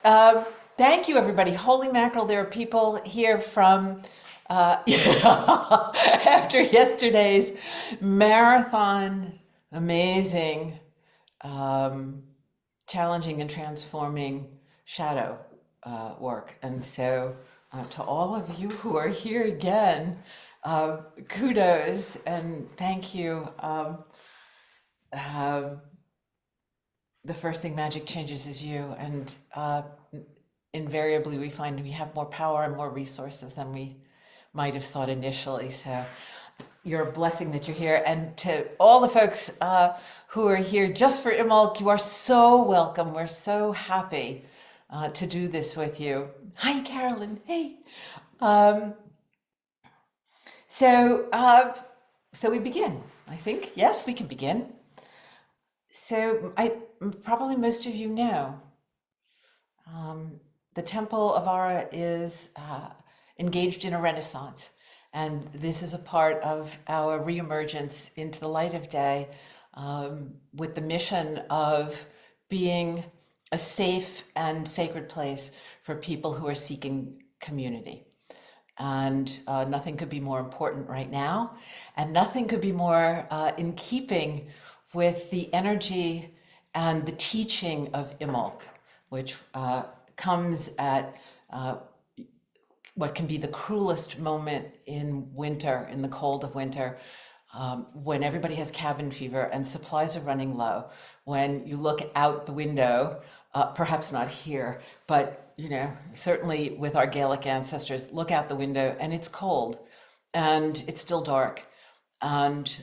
Uh, Thank you, everybody. Holy mackerel, there are people here from after yesterday's marathon, amazing, um, challenging and transforming shadow work. And so, to all of you who are here again, kudos and thank you. The first thing magic changes is you, and invariably we find we have more power and more resources than we might have thought initially. So you're a blessing that you're here. And to all the folks who are here just for Imbolc, you are so welcome. We're so happy to do this with you. Hi, Carolyn. Hey. Um, so, uh, so we begin, I think. Yes, we can begin. So probably most of you know, um, the Temple of Ara is engaged in a renaissance. And this is a part of our reemergence into the light of day, with the mission of being a safe and sacred place for people who are seeking community. And nothing could be more important right now. And nothing could be more in keeping with the energy and the teaching of Imbolc, which comes at what can be the cruelest moment in winter, in the cold of winter, when everybody has cabin fever and supplies are running low. When you look out the window, perhaps not here, but certainly with our Gaelic ancestors, look out the window and it's cold and it's still dark. And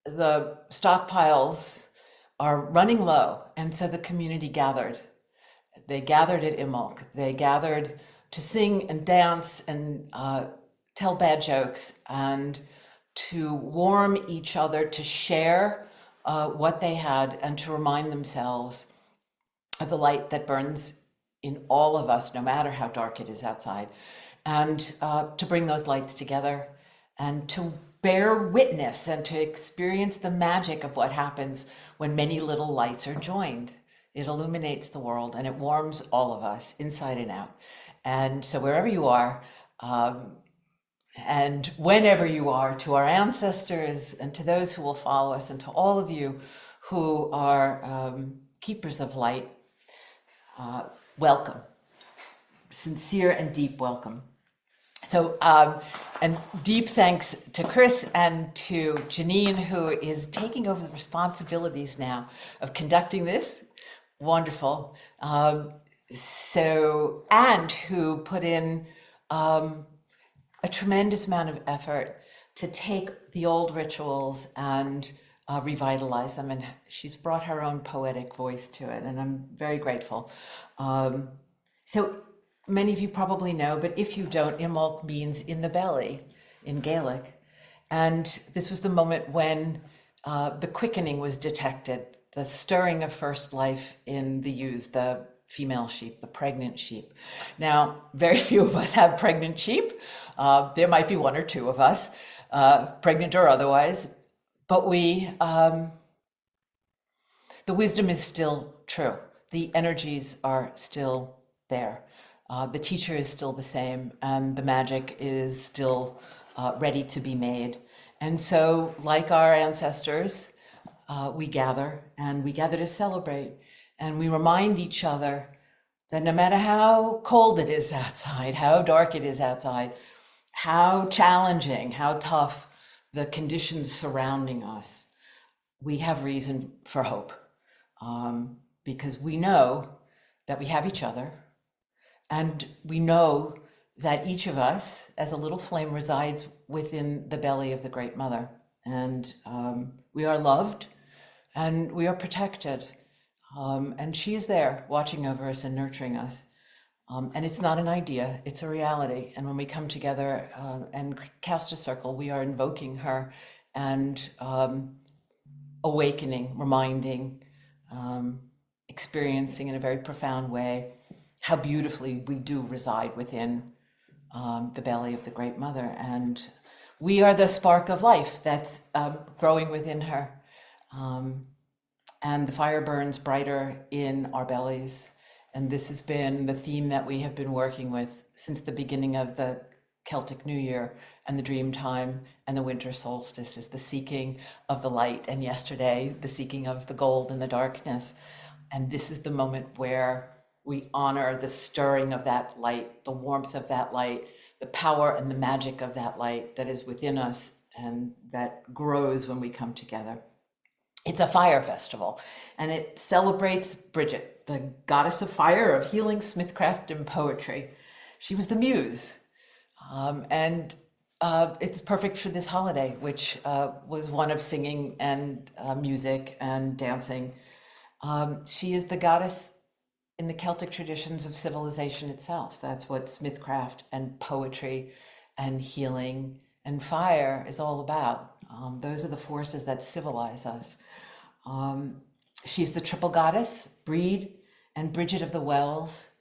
the stockpiles are running low. And so the community gathered. They gathered at Imbolc. They gathered to sing and dance and tell bad jokes and to warm each other, to share what they had, and to remind themselves of the light that burns in all of us, no matter how dark it is outside, and to bring those lights together and to bear witness and to experience the magic of what happens when many little lights are joined. It illuminates the world and it warms all of us inside and out. And so wherever you are, and whenever you are, to our ancestors and to those who will follow us and to all of you who are keepers of light, welcome. Sincere and deep welcome. So, and deep thanks to Chris and to Janine, who is taking over the responsibilities now of conducting this. Wonderful. And who put in a tremendous amount of effort to take the old rituals and revitalize them. And she's brought her own poetic voice to it, and I'm very grateful. So many of you probably know, but if you don't, Imbolc means in the belly in Gaelic. And this was the moment when the quickening was detected, the stirring of first life in the ewes, the female sheep, the pregnant sheep. Now, very few of us have pregnant sheep. There might be one or two of us, pregnant or otherwise, but the wisdom is still true. The energies are still there. The teacher is still the same, and the magic is still ready to be made. And so, like our ancestors, we gather, and we gather to celebrate, and we remind each other that no matter how cold it is outside, how dark it is outside, how challenging, how tough the conditions surrounding us, we have reason for hope, because we know that we have each other, and we know that each of us, as a little flame, resides within the belly of the Great Mother. And we are loved and we are protected. And she is there watching over us and nurturing us. And it's not an idea, it's a reality. And when we come together and cast a circle, we are invoking her and awakening, reminding, experiencing in a very profound way how beautifully we do reside within the belly of the Great Mother. And we are the spark of life that's growing within her. And the fire burns brighter in our bellies. And this has been the theme that we have been working with since the beginning of the Celtic New Year and the dream time and the winter solstice is the seeking of the light. And yesterday, the seeking of the gold in the darkness. And this is the moment where we honor the stirring of that light, the warmth of that light, the power and the magic of that light that is within us and that grows when we come together. It's a fire festival, and it celebrates Bridget, the goddess of fire, of healing, smithcraft, and poetry. She was the muse, and it's perfect for this holiday, which was one of singing and music and dancing. She is the goddess in the Celtic traditions of civilization itself. That's what smithcraft and poetry and healing and fire is all about. Those are the forces that civilize us. She's the triple goddess, Breed and Bridget of the Wells,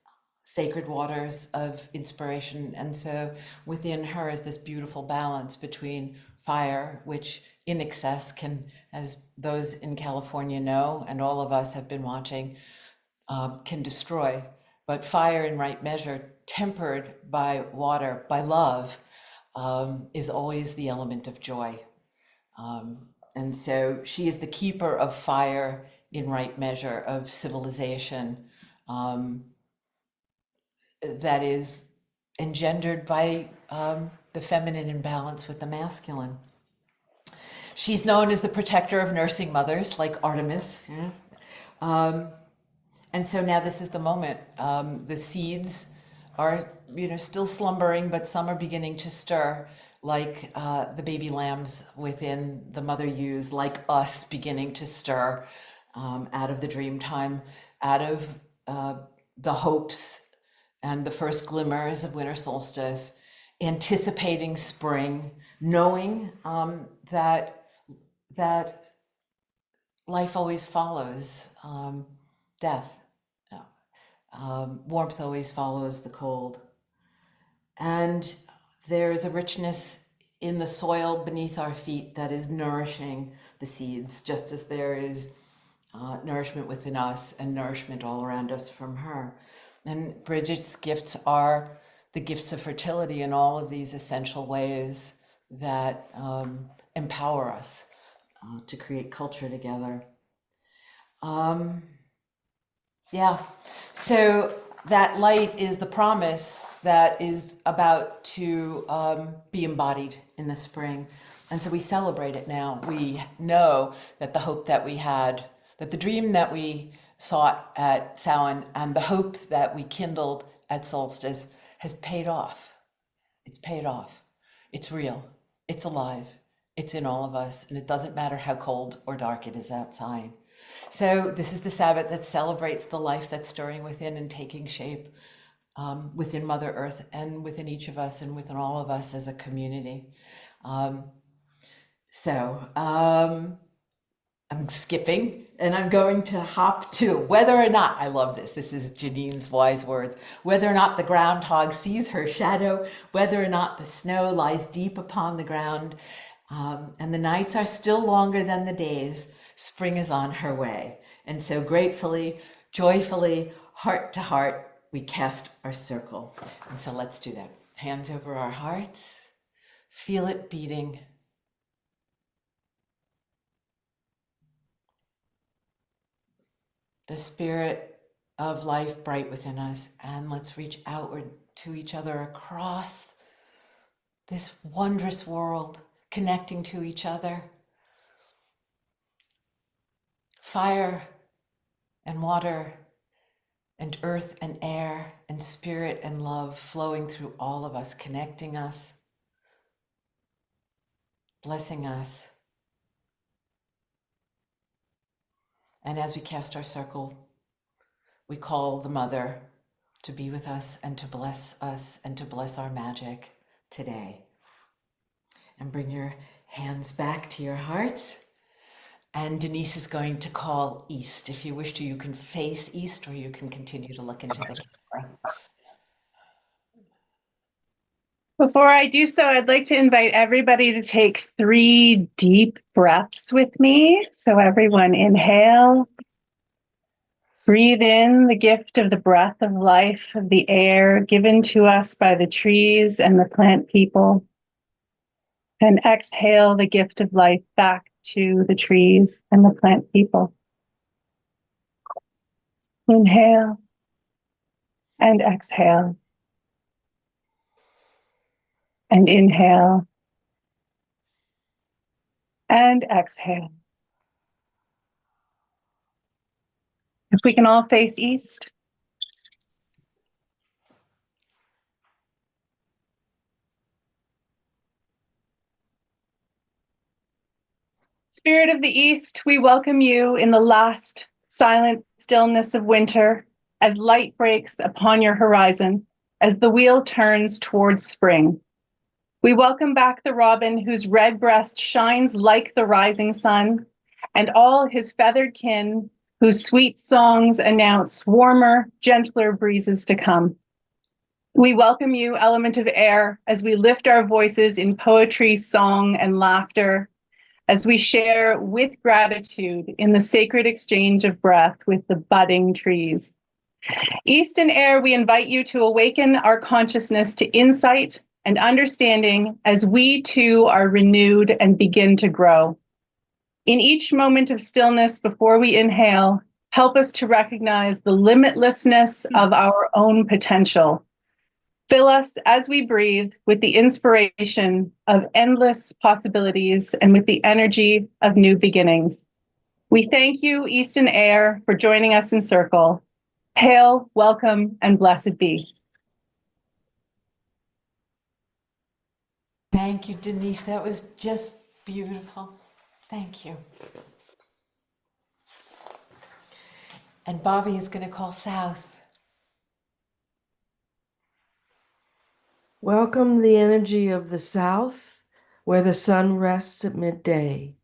sacred waters of inspiration. And so within her is this beautiful balance between fire, which in excess can, as those in California know, and all of us have been watching, can destroy. But fire in right measure, tempered by water, by love, is always the element of joy. And so she is the keeper of fire in right measure, of civilization, that is engendered by the feminine in balance with the masculine. She's known as the protector of nursing mothers, like Artemis. And so now this is the moment. The seeds are, still slumbering, but some are beginning to stir, like the baby lambs within the mother ewes, like us beginning to stir out of the dream time, out of the hopes and the first glimmers of winter solstice, anticipating spring, knowing that life always follows death. Warmth always follows the cold. And there is a richness in the soil beneath our feet that is nourishing the seeds, just as there is nourishment within us and nourishment all around us from her. And Bridget's gifts are the gifts of fertility in all of these essential ways that empower us to create culture together. Yeah, so that light is the promise that is about to be embodied in the spring. And so we celebrate it now. We know that the hope that we had, that the dream that we sought at Samhain and the hope that we kindled at solstice has paid off. It's paid off. It's real. It's alive. It's in all of us. And it doesn't matter how cold or dark it is outside. So this is the Sabbath that celebrates the life that's stirring within and taking shape within Mother Earth and within each of us and within all of us as a community. I'm skipping and I'm going to hop to whether or not, I love this, this is Janine's wise words, whether or not the groundhog sees her shadow, whether or not the snow lies deep upon the ground, and the nights are still longer than the days, spring is on her way. And so gratefully, joyfully, heart to heart, we cast our circle. And so let's do that. Hands over our hearts, feel it beating. The spirit of life bright within us, and let's reach outward to each other across this wondrous world, connecting to each other. Fire and water and earth and air and spirit and love flowing through all of us, connecting us, blessing us. And as we cast our circle, we call the Mother to be with us and to bless our magic today. And bring your hands back to your hearts. And Denise is going to call east. If you wish to, you can face east or you can continue to look into the camera. Before I do so, I'd like to invite everybody to take 3 deep breaths with me. So everyone inhale Breathe in the gift of the breath of life of the air given to us by the trees and the plant people. And exhale the gift of life back to the trees and the plant people. Inhale and exhale. And inhale and exhale. If we can all face east. Spirit of the East, we welcome you in the last silent stillness of winter as light breaks upon your horizon, as the wheel turns towards spring. We welcome back the robin whose red breast shines like the rising sun, and all his feathered kin whose sweet songs announce warmer, gentler breezes to come. We welcome you, element of air, as we lift our voices in poetry, song, and laughter, as we share with gratitude in the sacred exchange of breath with the budding trees. East and air, we invite you to awaken our consciousness to insight and understanding as we too are renewed and begin to grow. In each moment of stillness before we inhale, help us to recognize the limitlessness of our own potential. Fill us as we breathe with the inspiration of endless possibilities and with the energy of new beginnings. We thank you, Eastern Air, for joining us in Circle. Hail, welcome, and blessed be. Thank you, Denise. That was just beautiful. Thank you. And Bobby is going to call south. Welcome the energy of the South, where the sun rests at midday.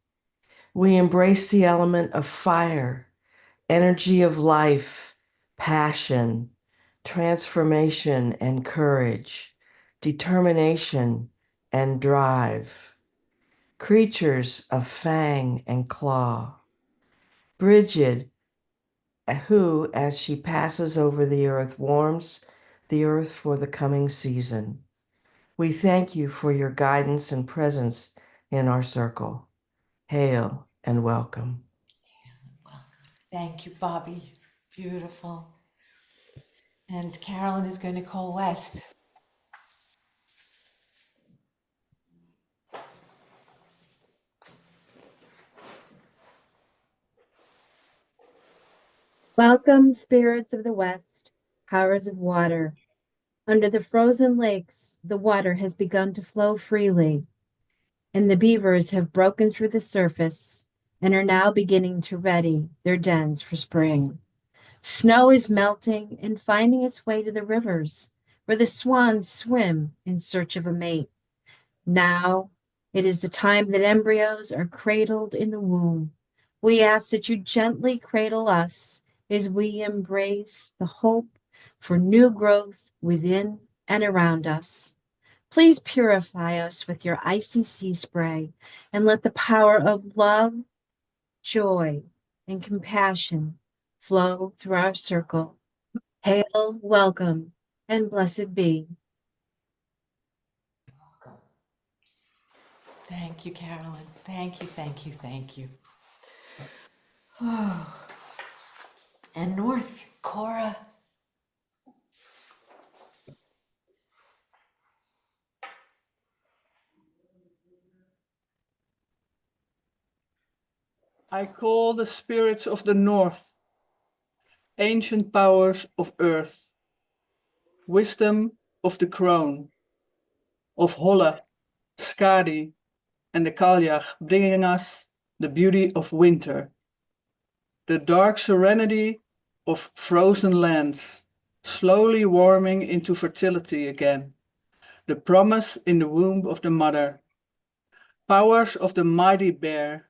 We embrace the element of fire, energy of life, passion, transformation and courage, determination and drive. Creatures of fang and claw. Bridget, who, as she passes over the earth, warms the earth for the coming season. We thank you for your guidance and presence in our circle. Hail and welcome. Thank you, Bobby. Beautiful. And Carolyn is going to call west. Welcome, spirits of the West, powers of water. Under the frozen lakes, the water has begun to flow freely, and the beavers have broken through the surface and are now beginning to ready their dens for spring. Snow is melting and finding its way to the rivers, where the swans swim in search of a mate. Now it is the time that embryos are cradled in the womb. We ask that you gently cradle us as we embrace the hope for new growth within and around us. Please purify us with your icy sea spray and let the power of love, joy, and compassion flow through our circle. Hail, welcome, and blessed be. Thank you, Carolyn. Thank you, thank you, thank you. And north, Cora. I call the spirits of the north, ancient powers of earth, wisdom of the crone, of Holle, Skadi, and the Kaljach, bringing us the beauty of winter, the dark serenity of frozen lands, slowly warming into fertility again, the promise in the womb of the mother, powers of the mighty bear,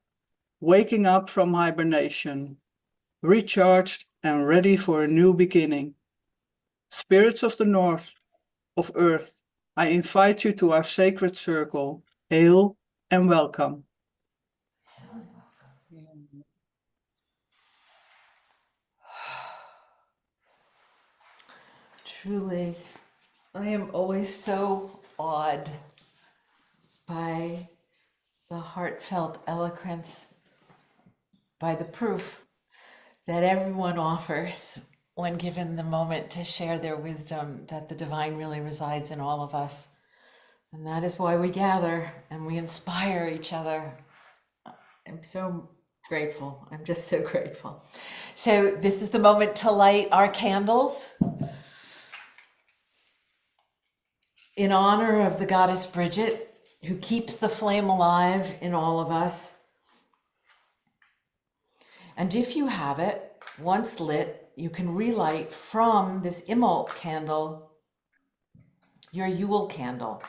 waking up from hibernation, recharged and ready for a new beginning. Spirits of the north, of earth, I invite you to our sacred circle. Hail and welcome. Truly, I am always so awed by the heartfelt eloquence, by the proof that everyone offers when given the moment to share their wisdom, that the divine really resides in all of us. And that is why we gather and we inspire each other. I'm so grateful. I'm just so grateful. So this is the moment to light our candles in honor of the goddess Bridget, who keeps the flame alive in all of us. And if you have it, once lit, you can relight from this Imbolc candle your Yule candle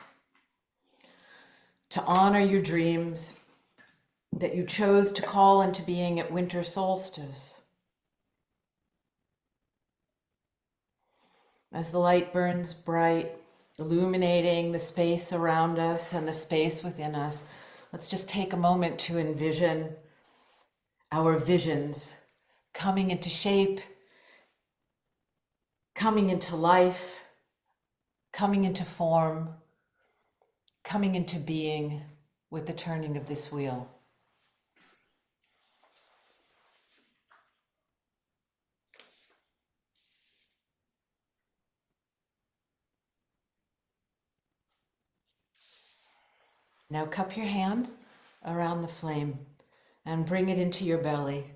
to honor your dreams that you chose to call into being at winter solstice. As the light burns bright, illuminating the space around us and the space within us, let's just take a moment to envision our visions coming into shape, coming into life, coming into form, coming into being with the turning of this wheel. Now cup your hand around the flame and bring it into your belly.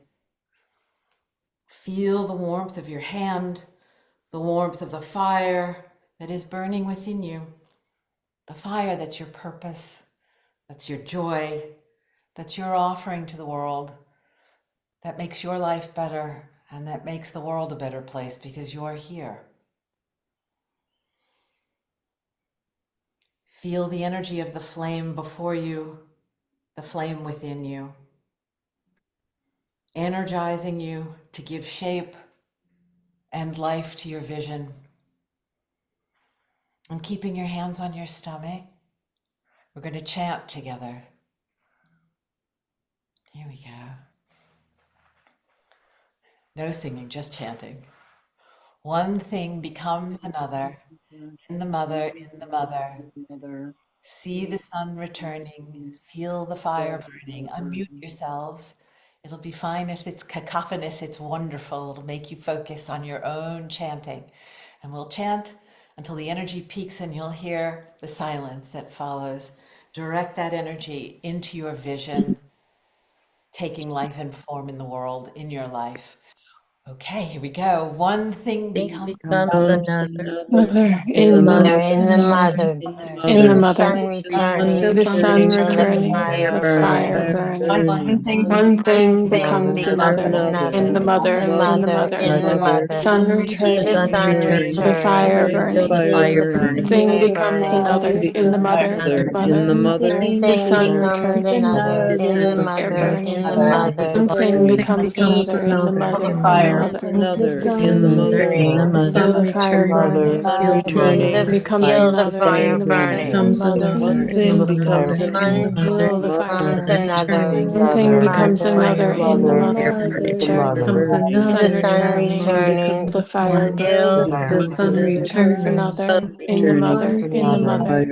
Feel the warmth of your hand, the warmth of the fire that is burning within you, the fire that's your purpose, that's your joy, that's your offering to the world, that makes your life better and that makes the world a better place because you're here. Feel the energy of the flame before you, the flame within you, energizing you to give shape and life to your vision. And keeping your hands on your stomach, we're going to chant together. Here we go. No singing, just chanting. One thing becomes another, in the mother, in the mother. See the sun returning, feel the fire burning. Unmute yourselves. It'll be fine if it's cacophonous, it's wonderful. It'll make you focus on your own chanting. And we'll chant until the energy peaks and you'll hear the silence that follows. Direct that energy into your vision, taking life and form in the world, in your life. Okay, here we go. One thing becomes another. Mother, In the mother, in the mother, see the mother. sun returning, The sun feel the returning, fire the fire burning. burning. One thing One thing Thing becomes becomes another. another. In the mother, in the mother. In the mother, Sun see the returning, sun the fire returning, burning. feel the One thing fire becomes another. burning. In the mother, in the mother, the Thing sun becomes returning, another. the In the fire mother, burning. in the mother, One thing becomes another. In the mother, in the mother. another The in the sun mother, returning, feel the fire burning. see One the thing becomes feel the another. fire In the mother, in the burning. mother. one The thing sun becomes returning, One feel the fire becomes burning. another. One thing becomes another. In the mother, the sun The sun returning, returning, the fire feel burning. Becomes another. In the mother, in the mother.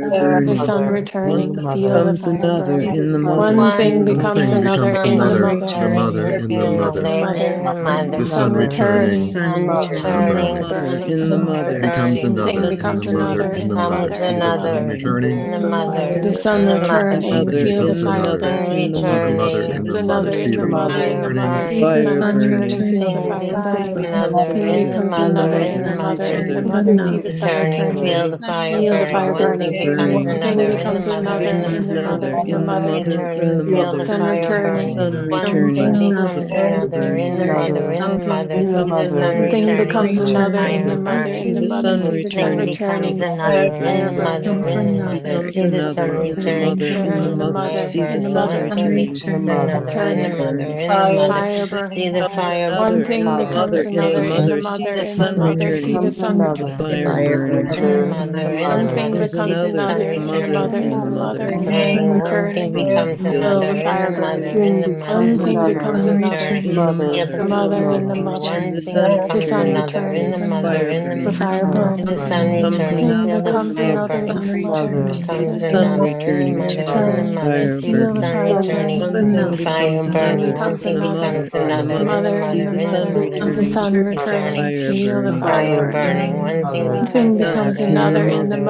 The sun returning, feel the fire burning. in the mother, One thing one becomes thing another. becomes In the another. mother, The mother, in in the mother, the mother. in the The mother. sun returning, Turning, fire in the burning. mother, becomes One thing another. becomes another. In the mother, Becomes in the another. mother. In the mother, The sun in the mother. returning, feel the fire Sun burning. returning, Becomes another in the mother, in the fire mother. The burning. sun returning, feel the Thing fire becomes burning. another. Thing In the becomes mother, another in in the the mother, mother. in the mother. See the sun Returning, returning. feel the fire Feel the burning. fire One thing burning. becomes One thing another. In the becomes mother, another in the in the mother. mother, in the mother. Returning, feel the Sun fire returning. burning. One thing becomes another. In the mother, in the mother. See the sun One thing becomes returning, another in the fire mother, in the burning. mother. See the sun Thing becomes returning. another. In Fire the mother, burning. in the mother. See the sun Mother, returning, in the fire mother, in the burning. mother. One thing becomes another. In the Turning. mother, in the mother. Fire See burning. the fire One thing becomes another in the burning. mother, in the mother. See the sun returning. In the mother, in the One thing mother, see becomes the sun another in the returning, mother, in the mother. burning. One thing Turning. becomes Feel another the in the fire mother, burning. in the mother, One see thing the becomes sun another. returning, feel the The fire mother, in the burning. one the thing sun becomes returning, another in feel the the mother, fire in the burning, mother. The sun becomes returning, feel the another fire in the burning. mother, Comes see the sun another in the returning, mother, feel in the the mother. fire See the burning. sun returning, One thing fire becomes burning. another One thing in the becomes mother, in the another in the mother, see mother, the in the sun mother. See the returning, sun returning, fire burning. fire burning. One thing becomes another In in the the mother, mother, in the in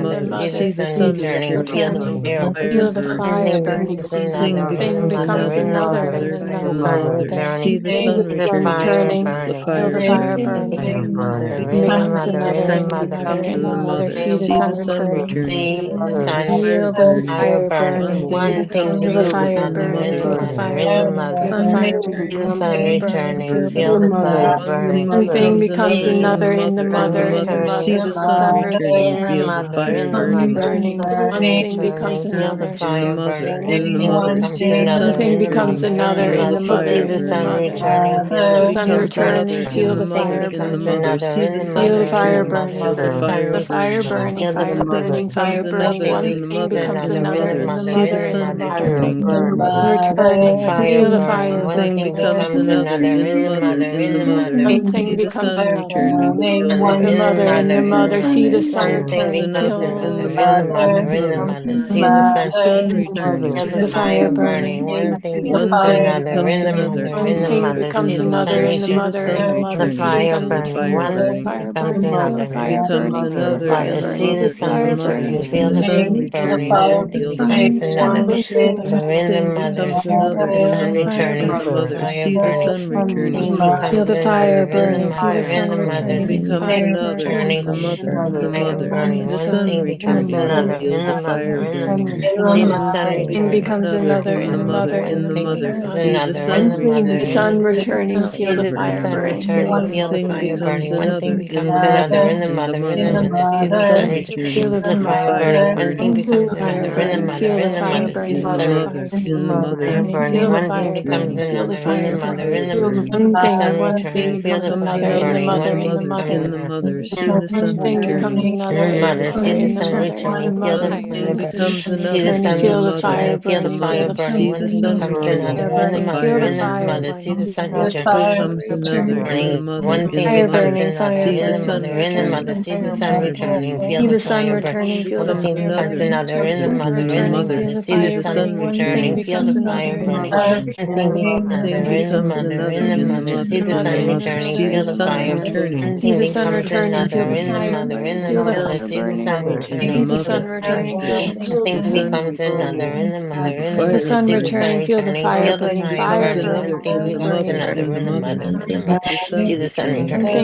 the mother. mother, See the see the sun sun returning, returning, feel the feel the fire fire burning. burning. One thing becomes Thing another in the becomes mother, another in the in the mother. mother, See the in the sun mother, returning, see the sun the returning, fire feel the burning. fire burning. In the mother, The in the sun mother, becomes in in the the mother. mother, see the sun returning, See feel the the sun, fire burning. fire burning. One thing One thing becomes becomes another another in the in the mother, mother, in the mother. See the sun returning, feel the fire one thing burning. becomes another See in the the mother, sun in the mother, see returning the sun returning, in the feel the mother, fire in the burning. mother. The sun returning, feel the In the fire mother, burning. One in the thing mother, becomes see the sun another in the returning, mother, in the feel the mother. See fire the sun burning. returning, feel the fire burning. In the One thing mother, in the becomes mother, another see in the the sun mother, in the returning, mother. feel See the the sun fire returning, burning. feel the One fire thing burning. becomes another One in the thing mother, becomes in the another in mother, the see the mother, in the sun mother. returning, The fire burning. one One thing thing becomes becomes another another in the in the mother, mother, in in the the mother, mother. see the sun returning, feel the In the fire mother, in the burning. mother. One thing Becomes becomes another in the another in the mother, in the mother, in the mother, mother. See the the sun. sun returning, Feel the feel the fire fire burning. burning. One thing One becomes thing another becomes in the another mother, in in the the mother, mother. in See the the sun mother, see the returning. sun The returning, fire feel the burning. fire One thing burning. becomes another in the Becomes another mother. in the See the mother, sun in the mother, returning. see Feel the the sun fire returning, burning. One thing feel the becomes fire another burning. in the Thing mother. becomes another The in the sun mother, in returning. the The mother, fire see the burning. sun returning, Thing feel the becomes fire another in the burning. mother, in the mother. Thing See the becomes fire another in returning. the mother, in the Fire mother, burning. the One sun thing becomes returning, another feel in the the mother, fire in the burning. mother. See the One sun thing becomes returning. another in the Fire mother, burning. in One the thing mother, becomes see the another in sun the mother, returning, in the feel the see fire the burning. sun returning. One Feel the thing fire becomes burning. One thing another in becomes the another mother, in the in the mother, in the mother, mother. see See the the sun sun returning. returning, The feel the fire fire burning. One thing burning. becomes One another in the thing mother, in the mother. becomes See the in the sun mother, returning. in the mother, Fire burning. feel the One thing fire becomes burning, feel the another in the mother, in fire the mother. burning. The sun returning. Thing Feel the becomes fire another burning. in the One thing mother, becomes in the another. mother, see the sun returning, In feel the the mother, fire see the burning. sun returning, feel the One fire thing burning. becomes See the another sun in the mother, returning, feel the the fire mother, burning. see One the thing sun becomes returning, another feel in the the mother, fire in the burning. mother, see the sun Thing returning. becomes another in the Burning. mother, One in thing the becomes mother, another see in the the sun mother, in the returning, mother, see feel the the sun fire returning, burning. feel the fire Thing burning. One becomes thing becomes another another in the in mother, the in the mother, mother, see see the the sun sun returning, returning, feel the feel the fire fire burning. burning. One thing becomes Thing another in the becomes mother, another in the in the mother, see mother, the in the sun mother, returning, see the feel the sun fire. returning, One thing feel the becomes fire another in burning. the mother, in the In the mother, see mother, the in the sun mother, in the returning, feel the mother, fire. One the thing sun becomes returning, another in the feel mother, the in the fire mother, see the burning. sun returning, feel the Thing fire becomes burning. One another thing in the becomes mother, another in the in the mother, mother, in the mother, the sun see the sun returning, returning, feel feel the the fire fire burning. burning.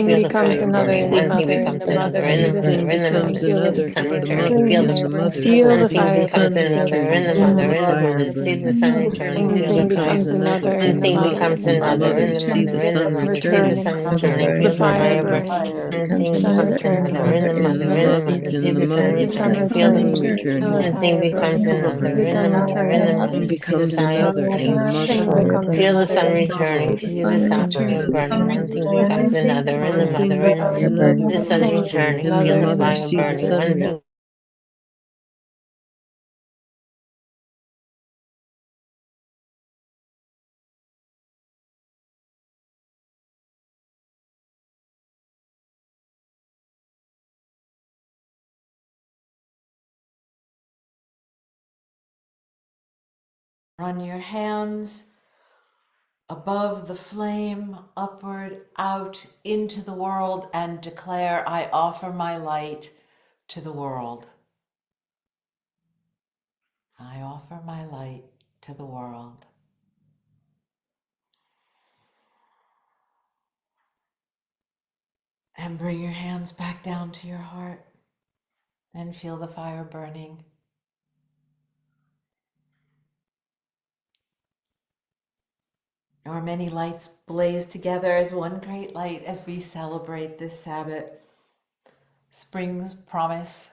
One thing becomes another in the Thing mother, in the becomes mother, see the another sun in the returning, mother, feel the in the fire. mother, One thing the becomes sun another in returning, the feel mother, the in the fire mother, see the burning. sun returning, Thing feel the fire. becomes another One in the thing mother, becomes in the another in mother, the see mother, the in the sun mother, see the returning, sun feel the returning, fire feel the fire burning. burning. One thing becomes another in the In mother, the in the mother, mother, see in the the sun mother, returning, the feel the sun fire. returning, One thing becomes another in the mother, in the thing mother, see the becomes fire another in burning. the mother. Feel the sun returning, see the fire burning. One thing becomes another in the One thing mother, in the becomes mother, another the in the sun mother, returning, in the feel the mother, fire see the burning. sun One returning. thing Run your hands above the flame, upward, out into the world, and declare, I offer my light to the world. I offer my light to the world. And bring your hands back down to your heart and feel the fire burning. Our many lights blaze together as one great light as we celebrate this Sabbath. Spring's promise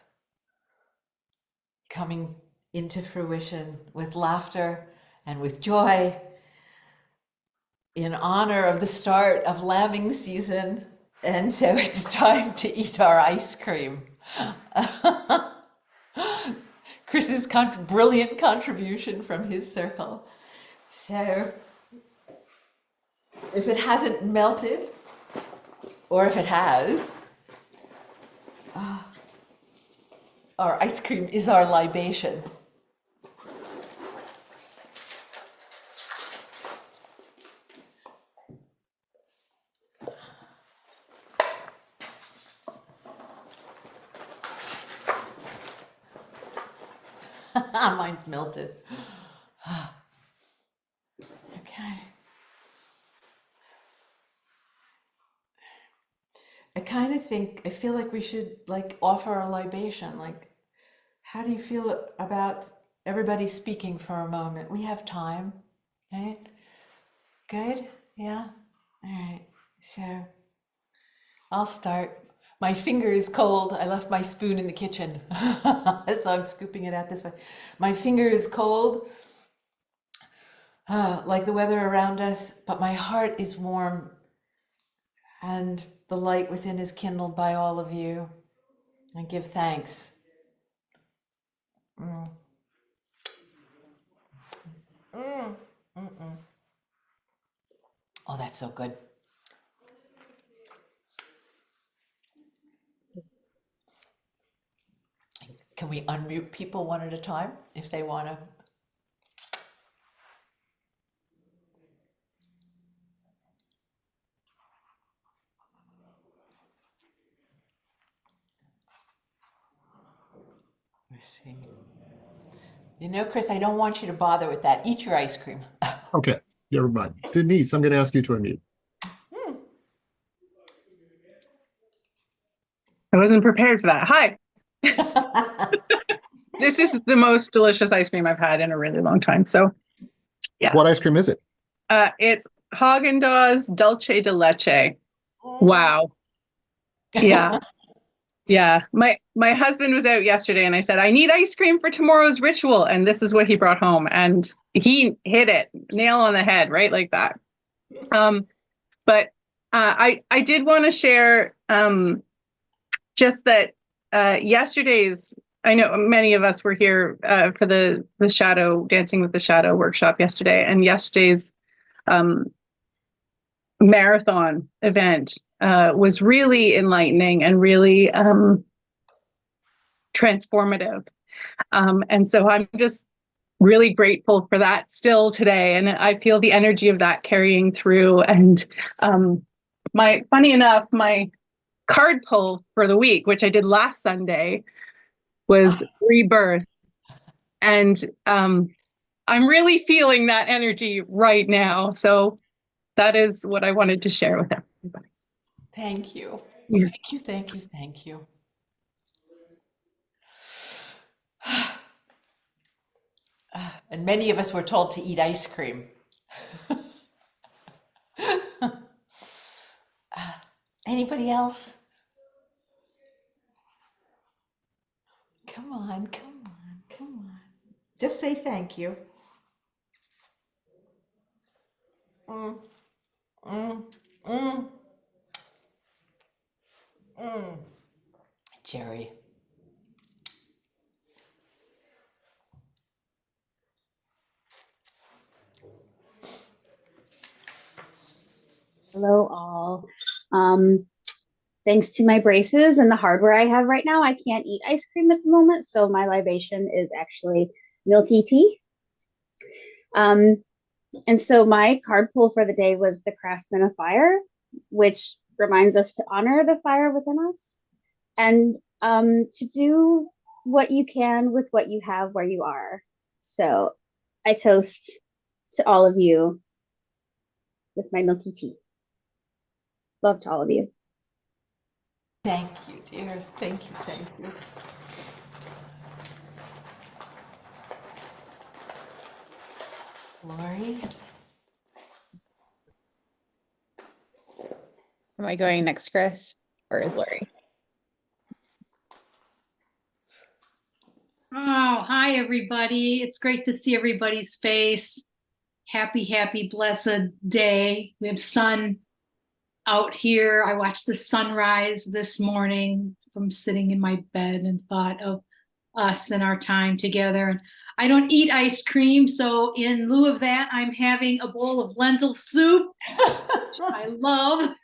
coming into fruition with laughter and with joy in honor of the start of lambing season. And so it's time to eat our ice cream. Chris's brilliant contribution from his circle. So if it hasn't melted, or if it has, our ice cream is our libation. Mine's melted. Okay. I feel like we should like offer a libation. Like, how do you feel about everybody speaking for a moment? We have time, right? Good? Yeah? All right. So I'll start. My finger is cold. I left my spoon in the kitchen, so I'm scooping it out this way. My finger is cold, like the weather around us, but my heart is warm, and the light within is kindled by all of you. I give thanks. Oh, that's so good. Can we unmute people one at a time if they want to? Let's see. You know, Chris, I don't want you to bother with that. Eat your ice cream. Okay, never mind. Denise, I'm going to ask you to unmute. I wasn't prepared for that. Hi. This is the most delicious ice cream I've had in a really long time. So yeah. What ice cream is it? It's Haagen-Dazs Dulce de Leche. Wow. Yeah. Yeah. My husband was out yesterday and I said, I need ice cream for tomorrow's ritual. And this is what he brought home. And he hit it nail on the head, right? Like that. But I did want to share just that yesterday's, I know many of us were here for the shadow Dancing with the Shadow workshop yesterday, and yesterday's marathon event was really enlightening and really transformative. And so I'm just really grateful for that still today. And I feel the energy of that carrying through. And funny enough, my card pull for the week, which I did last Sunday, was rebirth. And I'm really feeling that energy right now. So that is what I wanted to share with everybody. Thank you. Yeah. Thank you, thank you, thank you. And many of us were told to eat ice cream. Anybody else? Come on, come on, come on. Just say thank you. Jerry. Hello, all. Thanks to my braces and the hardware I have right now, I can't eat ice cream at the moment, so my libation is actually milky tea. And so my card pull for the day was the Craftsman of Fire, which reminds us to honor the fire within us and to do what you can with what you have where you are. So I toast to all of you with my milky tea. Love to all of you. Thank you, dear. Thank you, thank you. Lori? Am I going next, Chris? Or is Lori? Oh, hi, everybody. It's great to see everybody's face. Happy, blessed day. We have sun out here. I watched the sunrise this morning from sitting in my bed and thought of us and our time together. And I don't eat ice cream, so in lieu of that, I'm having a bowl of lentil soup, I love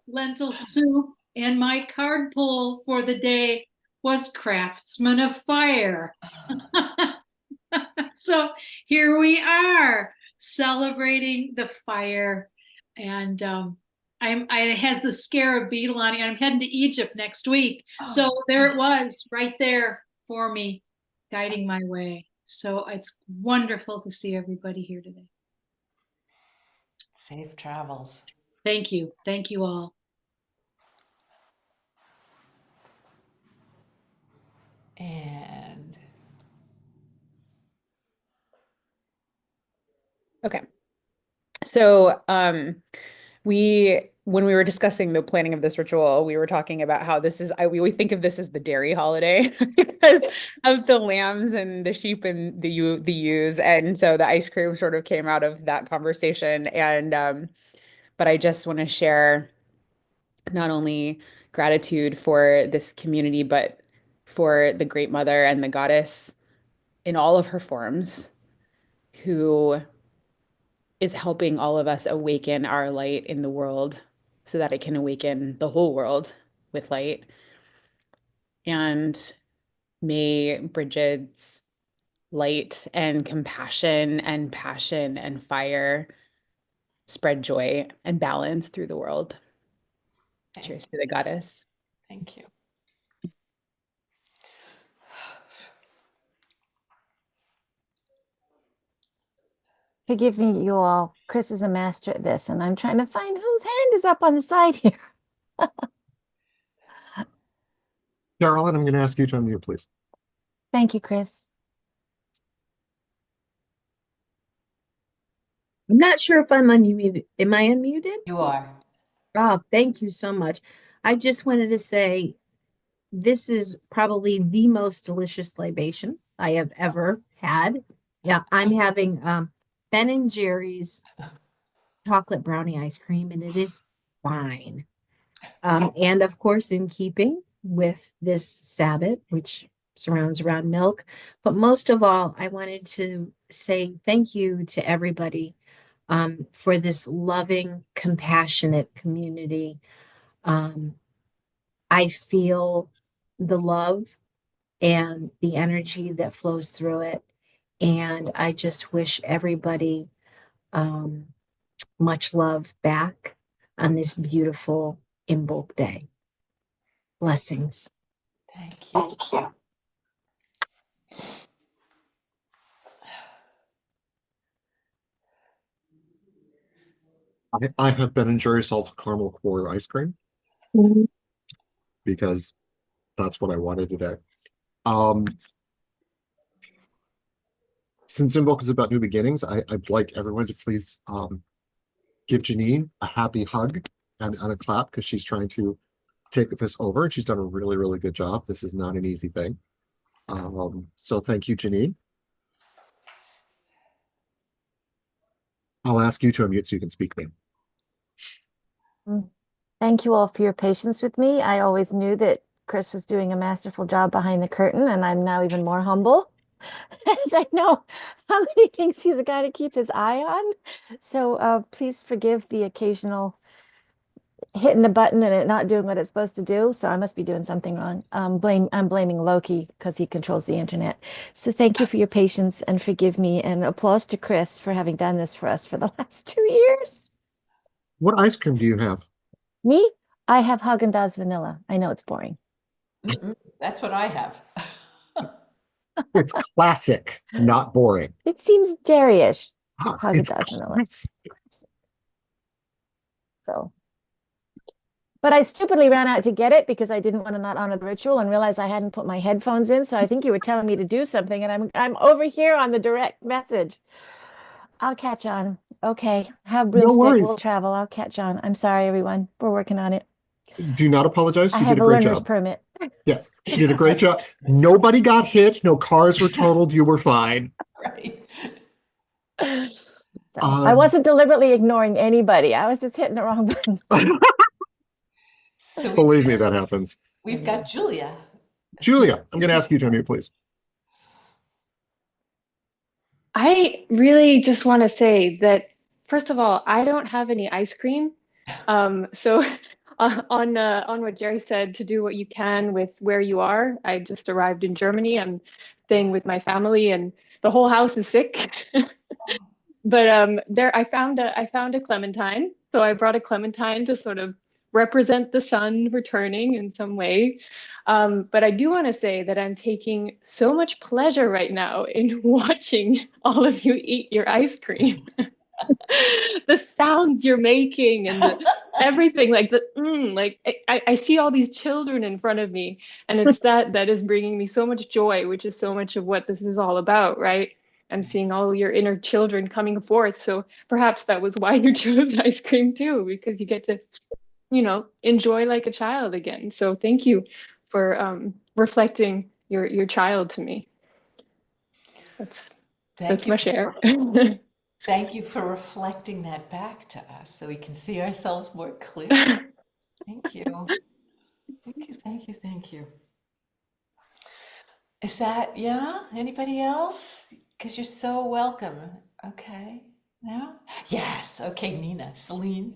lentil soup. And my card pull for the day was Craftsman of Fire. So here we are celebrating the fire. And it has the scarab beetle on it. And I'm heading to Egypt next week. So there it was right there for me, guiding my way. So it's wonderful to see everybody here today. Safe travels. Thank you. Thank you all. And Okay. So when we were discussing the planning of this ritual, we were talking about how this is, we think of this as the dairy holiday because of the lambs and the sheep and the ewes. And so the ice cream sort of came out of that conversation. And but I just want to share not only gratitude for this community, but for the Great Mother and the goddess in all of her forms, who is helping all of us awaken our light in the world so that it can awaken the whole world with light. And may Bridget's light and compassion and passion and fire spread joy and balance through the world. Cheers to the goddess. thank you. Forgive me, you all. Chris is a master at this, and I'm trying to find whose hand is up on the side here. Carolyn, I'm going to ask you to unmute, please. Thank you, Chris. I'm not sure if I'm unmuted. Am I unmuted? You are. Oh, thank you so much. I just wanted to say this is probably the most delicious libation I have ever had. Yeah, I'm having Ben and Jerry's chocolate brownie ice cream, and it is fine. And of course, in keeping with this Sabbath, which surrounds around milk. But most of all, I wanted to say thank you to everybody for this loving, compassionate community. I feel the love and the energy that flows through it. And I just wish everybody much love back on this beautiful Imbolc day. Blessings. Thank you. Thank you. I have Ben and Jerry's salted caramel core ice cream because that's what I wanted today. Since Imbolc is about new beginnings, I'd like everyone to please give Janine a happy hug and a clap because she's trying to take this over and she's done a really, really good job. This is not an easy thing. So thank you, Janine. I'll ask you to unmute so you can speak now. Thank you all for your patience with me. I always knew that Chris was doing a masterful job behind the curtain, and I'm now even more humble as I know how many things he's got to keep his eye on. So please forgive the occasional hitting the button and it not doing what it's supposed to do. So I must be doing something wrong. I'm blaming Loki because he controls the internet. So thank you for your patience and forgive me, and applause to Chris for having done this for us for the last 2 years. What ice cream do you have? Me? I have Haagen-Dazs vanilla. I know it's boring. That's what I have. It's classic, not boring. It seems dairy-ish. It's Haagen-Dazs vanilla. classic. So, but I stupidly ran out to get it because I didn't want to not honor the ritual and realize I hadn't put my headphones in. So I think you were telling me to do something, and I'm over here on the direct message. I'll catch on. Okay, have broomstick. worries. We'll travel. I'll catch on. I'm sorry, everyone. We're working on it. Do not apologize. I She have did a a great learner's job. permit. Yes, she did a great job. Nobody got hit. No cars were totaled. You were fine. Right. So I wasn't deliberately ignoring anybody. I was just hitting the wrong button. So Believe me, that happens. we've got Julia. Julia, I'm going to ask you to unmute, please. I really just want to say that first of all, I don't have any ice cream. So on what Jerry said, to do what you can with where you are. I just arrived in Germany. I'm staying with my family, and the whole house is sick. But there I found a clementine. So I brought a clementine to sort of represent the sun returning in some way. But I do want to say that I'm taking so much pleasure right now in watching all of you eat your ice cream. The sounds you're making and the everything like like I see all these children in front of me, and it's that is bringing me so much joy, which is so much of what this is all about, right? I'm seeing all your inner children coming forth, so perhaps that was why you chose ice cream too, because you get to enjoy like a child again. So thank you for reflecting your child to me. that's Thank that's you. my share. Thank you for reflecting that back to us so we can see ourselves more clearly. Thank you. Thank you, thank you, thank you. Is that, yeah? Anybody else? Because you're so welcome. Okay. No? Yes. Okay, Nina. Celine.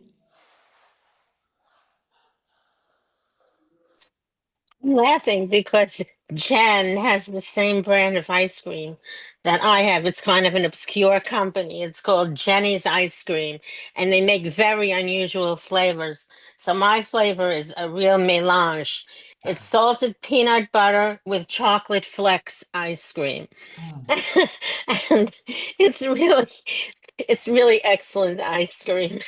I'm laughing because Jen has the same brand of ice cream that I have. It's kind of an obscure company. It's called Jenny's Ice Cream, and they make very unusual flavors. So my flavor is a real melange. It's salted peanut butter with chocolate flecks ice cream. And it's really excellent ice cream.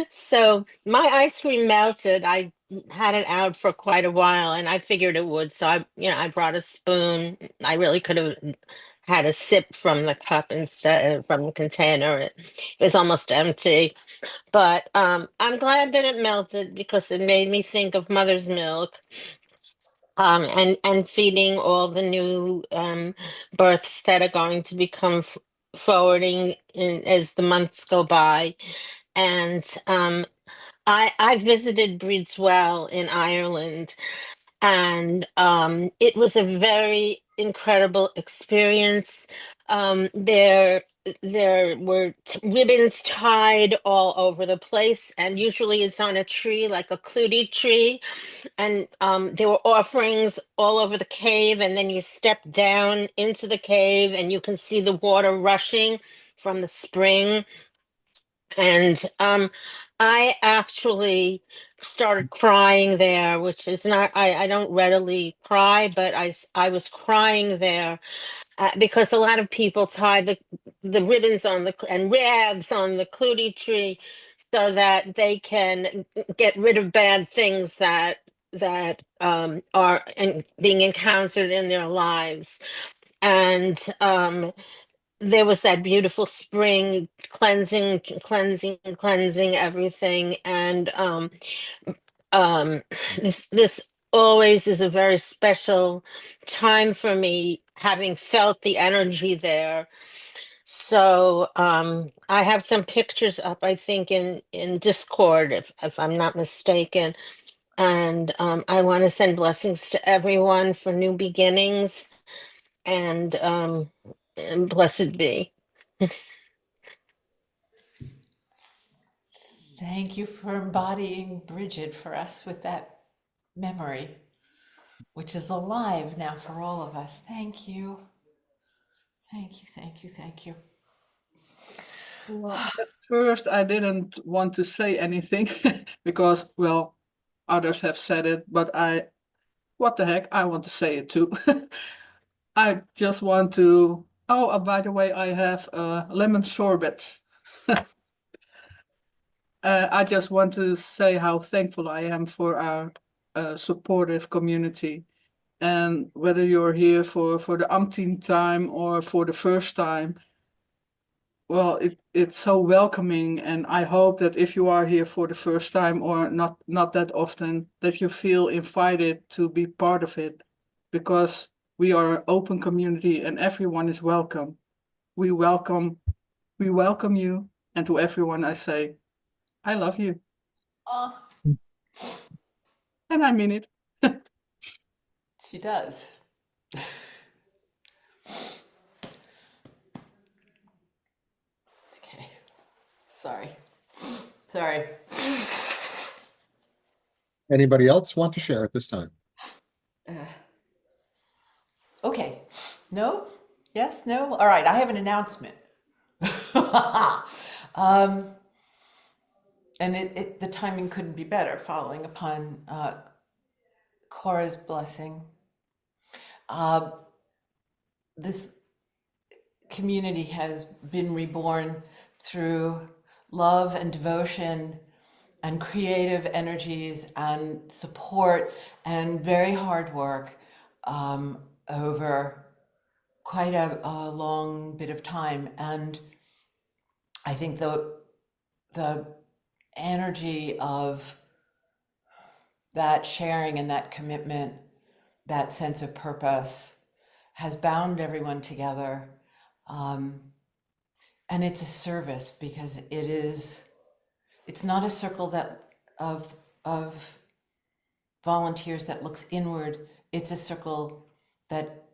So my ice cream melted. I had it out for quite a while and I figured it would. So I brought a spoon. I really could have had a sip from the cup instead from the container. It was almost empty. But I'm glad that it melted because it made me think of mother's milk, and feeding all the new births that are going to become forwarding as the months go by. And I visited Breedswell in Ireland, and it was a very incredible experience. There were ribbons tied all over the place, and usually it's on a tree, like a clootie tree, and there were offerings all over the cave, and then you step down into the cave and you can see the water rushing from the spring. And I actually started crying there, which is not, I don't readily cry, but I was crying there because a lot of people tie the ribbons on and rags on the clootie tree so that they can get rid of bad things that are being encountered in their lives. And there was that beautiful spring cleansing everything. And um, this always is a very special time for me, having felt the energy there. So I have some pictures up, I think, in Discord, if I'm not mistaken. And I want to send blessings to everyone for new beginnings, and blessed be. Thank you for embodying Bridget for us with that memory, which is alive now for all of us. Thank you. Thank you, thank you, thank you. Well, at first I didn't want to say anything because, well, others have said it, but what the heck, I want to say it too. I just want to, oh, by the way, I have lemon sorbet. I just want to say how thankful I am for our supportive community. And whether you're here for the umpteenth time or for the first time, well, it's so welcoming. And I hope that if you are here for the first time or not that often, that you feel invited to be part of it, because we are an open community and everyone is welcome. We welcome you. And to everyone I say, I love you. Oh, And I mean it. she does. Okay. Sorry. Sorry. Anybody else want to share at this time? Okay. No? Yes? No? All right. I have an announcement. And the timing couldn't be better following upon Cora's blessing. This community has been reborn through love and devotion and creative energies and support and very hard work over quite a long bit of time. And I think the energy of that sharing and that commitment, that sense of purpose has bound everyone together. And it's a service because it's not a circle of volunteers that looks inward. It's a circle that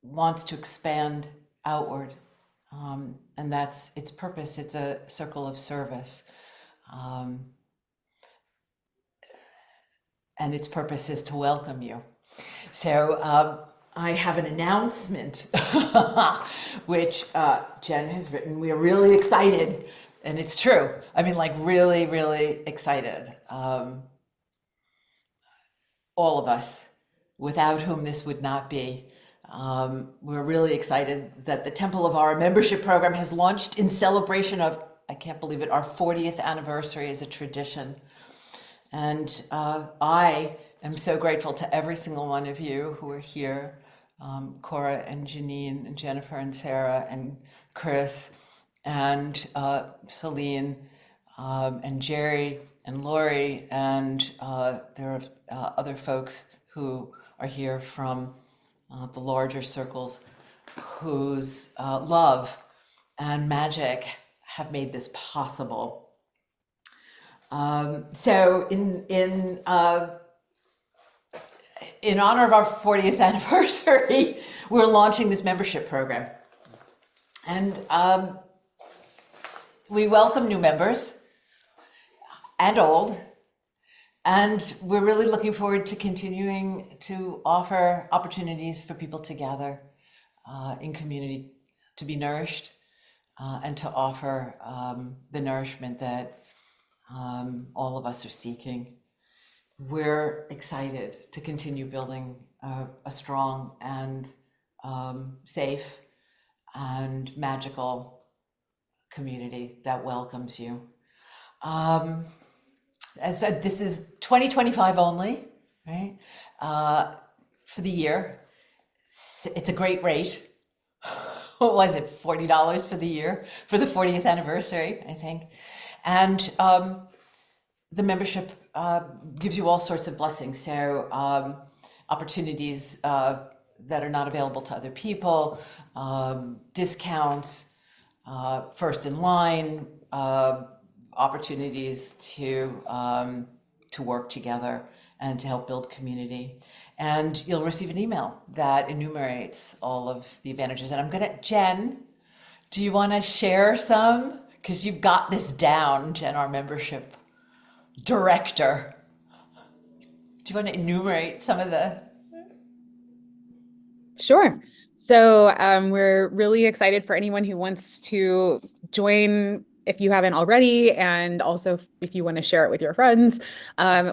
wants to expand outward. And that's its purpose. It's a circle of service. And its purpose is to welcome you. So I have an announcement, which Jen has written. We are really excited, and it's true. I mean, like really, really excited. All of us, without whom this would not be. We're really excited that the Temple of Aura membership program has launched in celebration of, I can't believe it, our 40th anniversary as a tradition. And I am so grateful to every single one of you who are here, Cora and Janine and Jennifer and Sarah and Chris and Celine and Jerry and Lori, and there are other folks who are here from the larger circles whose love and magic have made this possible. So in honor of our 40th anniversary, we're launching this membership program. And we welcome new members and old. And we're really looking forward to continuing to offer opportunities for people to gather in community, to be nourished, and to offer the nourishment that all of us are seeking. We're excited to continue building a strong and safe and magical community that welcomes you. And so this is 2025 only, right? For the year. It's a great rate. What was it, $40 for the year, for the 40th anniversary, I think. And the membership gives you all sorts of blessings. So opportunities that are not available to other people, discounts, first in line, opportunities to work together and to help build community. And you'll receive an email that enumerates all of the advantages. And I'm gonna, Jen, do you wanna share some? Because you've got this down, Jen, our membership director. Do you wanna enumerate some of the? Sure. So we're really excited for anyone who wants to join if you haven't already, and also if you want to share it with your friends.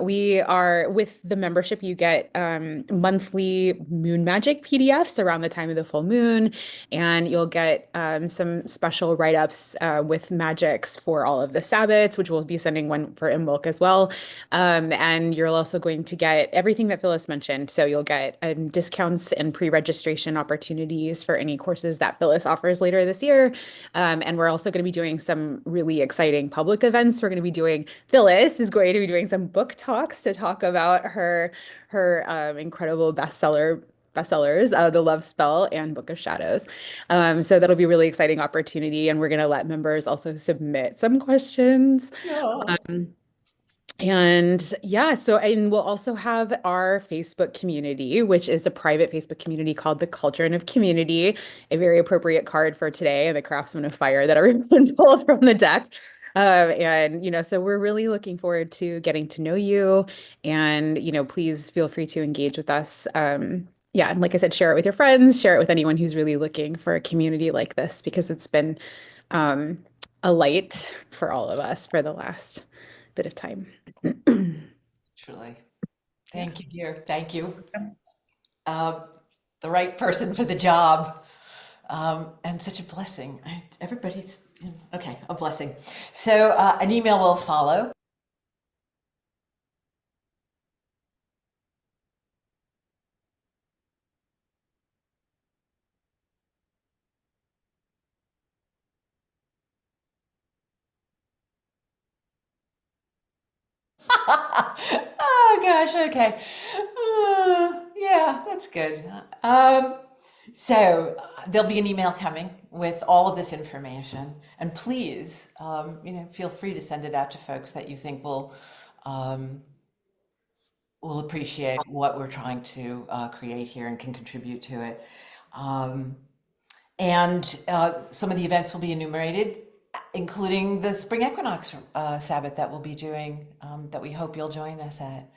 We are, with the membership, you get monthly moon magic PDFs around the time of the full moon, and you'll get some special write-ups with magics for all of the Sabbats, which we'll be sending one for Imbolc as well. And you're also going to get everything that Phyllis mentioned. So you'll get discounts and pre-registration opportunities for any courses that Phyllis offers later this year. And we're also going to be doing some really exciting public events. Phyllis is going to be doing some book talks to talk about her incredible bestsellers, The Love Spell and Book of Shadows. So that'll be a really exciting opportunity. And we're going to let members also submit some questions. And yeah, and we'll also have our Facebook community, which is a private Facebook community called the Cauldron of Community, a very appropriate card for today, and the Craftsman of Fire that everyone pulled from the deck. So we're really looking forward to getting to know you, and, please feel free to engage with us. Yeah, and like I said, share it with your friends, share it with anyone who's really looking for a community like this, because it's been a light for all of us for the last bit of time. Truly. Thank you, dear. Thank you. The right person for the job. And such a blessing. Everybody's, okay, a blessing. So an email will follow. Oh gosh, okay. Yeah, that's good. So there'll be an email coming with all of this information, and please, feel free to send it out to folks that you think will appreciate what we're trying to create here and can contribute to it. And some of the events will be enumerated, including the spring equinox Sabbath that we'll be doing, that we hope you'll join us at.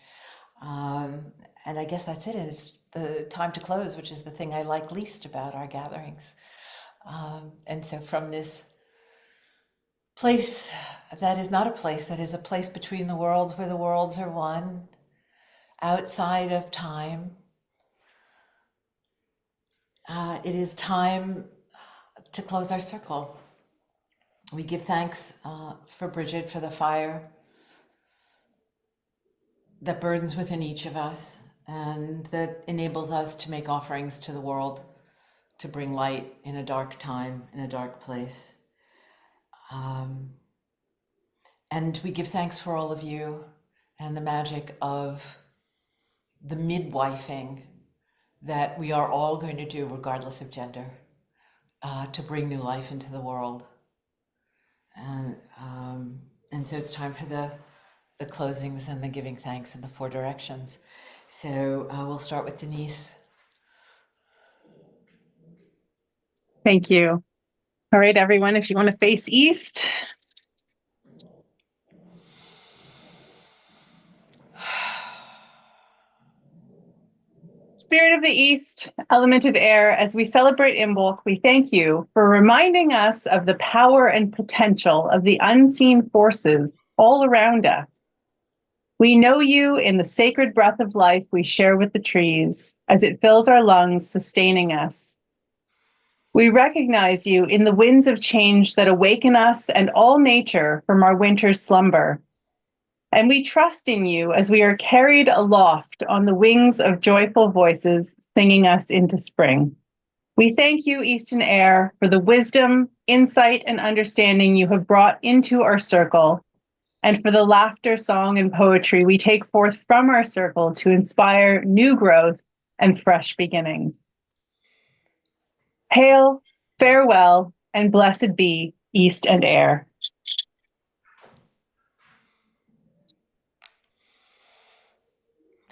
And I guess that's it. And it's the time to close, which is the thing I like least about our gatherings. And so from this place that is not a place, that is a place between the worlds, where the worlds are one, outside of time, it is time to close our circle. We give thanks for Bridget, for the fire that burns within each of us and that enables us to make offerings to the world, to bring light in a dark time, in a dark place. And we give thanks for all of you and the magic of the midwifing that we are all going to do, regardless of gender, to bring new life into the world. And so it's time for the closings and the giving thanks and the four directions. So we'll start with Denise. Thank you. All right, everyone, if you want to face east. Spirit of the East, element of air, as we celebrate Imbolc, we thank you for reminding us of the power and potential of the unseen forces all around us. We know you in the sacred breath of life we share with the trees as it fills our lungs, sustaining us. We recognize you in the winds of change that awaken us and all nature from our winter's slumber. And we trust in you as we are carried aloft on the wings of joyful voices, singing us into spring. We thank you, Eastern Air, for the wisdom, insight, and understanding you have brought into our circle, and for the laughter, song, and poetry we take forth from our circle to inspire new growth and fresh beginnings. Hail, farewell, and blessed be East and Air.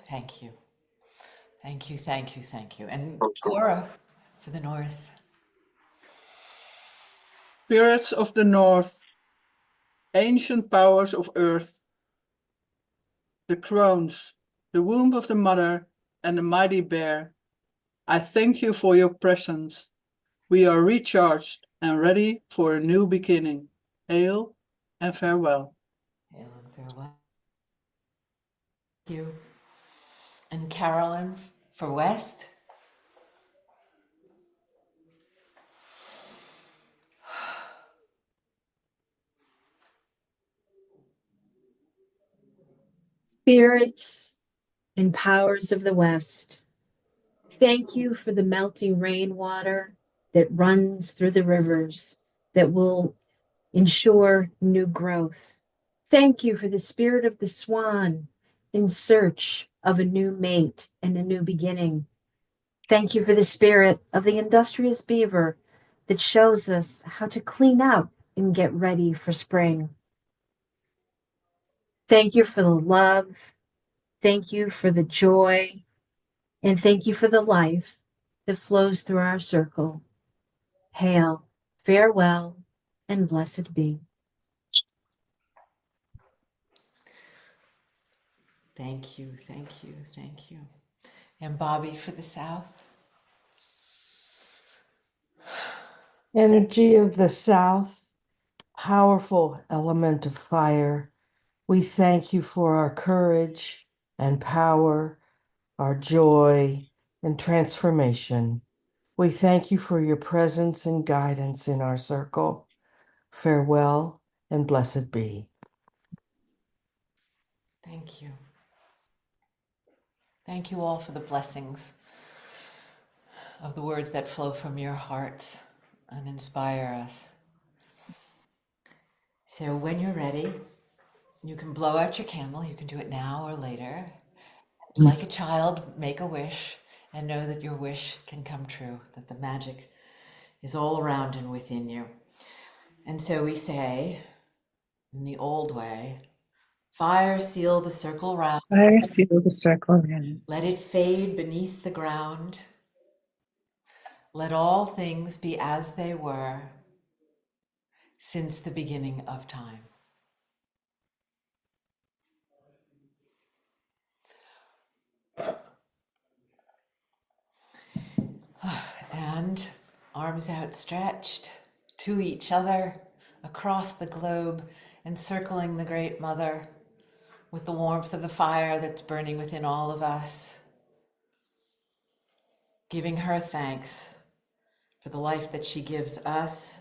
Thank you. Thank you, thank you, thank you. And Cora for the North. Spirits of the North, ancient powers of earth, the crones, the womb of the mother, and the mighty bear, I thank you for your presence. We are recharged and ready for a new beginning. Hail and farewell. Hail and farewell. Thank you. And Carolyn for West. Spirits and powers of the West, thank you for the melting rainwater that runs through the rivers that will ensure new growth. Thank you for the spirit of the swan in search of a new mate and a new beginning. Thank you for the spirit of the industrious beaver that shows us how to clean up and get ready for spring. Thank you for the love. Thank you for the joy. And thank you for the life that flows through our circle. Hail, farewell, and blessed be. Thank you, thank you, thank you. And Bobby for the South. Energy of the South, powerful element of fire. We thank you for our courage and power, our joy and transformation. We thank you for your presence and guidance in our circle. Farewell and blessed be. Thank you. Thank you all for the blessings of the words that flow from your hearts and inspire us. So when you're ready, you can blow out your candle. You can do it now or later. Like a child, make a wish and know that your wish can come true, that the magic is all around and within you. And so we say, in the old way, fire seal the circle round. Fire seal the circle around. Let it fade beneath the ground. Let all things be as they were since the beginning of time. And arms outstretched to each other across the globe, encircling the Great Mother with the warmth of the fire that's burning within all of us, giving her thanks for the life that she gives us,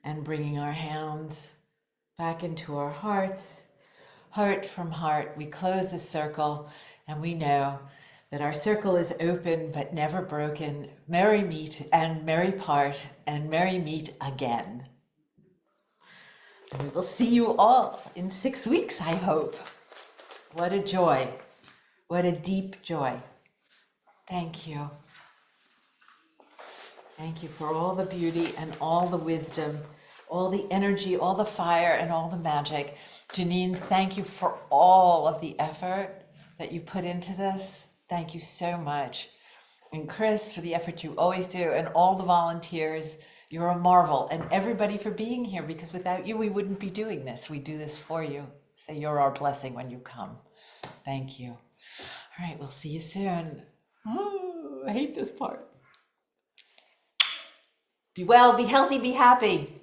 and bringing our hands back into our hearts, heart from heart. We close the circle and we know that our circle is open but never broken. Merry meet and merry part and merry meet again. And we will see you all in 6 weeks, I hope. What a joy. What a deep joy. Thank you. Thank you for all the beauty and all the wisdom, all the energy, all the fire, and all the magic. Janine, thank you for all of the effort that you put into this. Thank you so much. And Chris, for the effort you always do, and all the volunteers. You're a marvel. And everybody for being here, because without you, we wouldn't be doing this. We do this for you. So you're our blessing when you come. Thank you. All right, we'll see you soon. Oh, I hate this part. Be well, be healthy, be happy.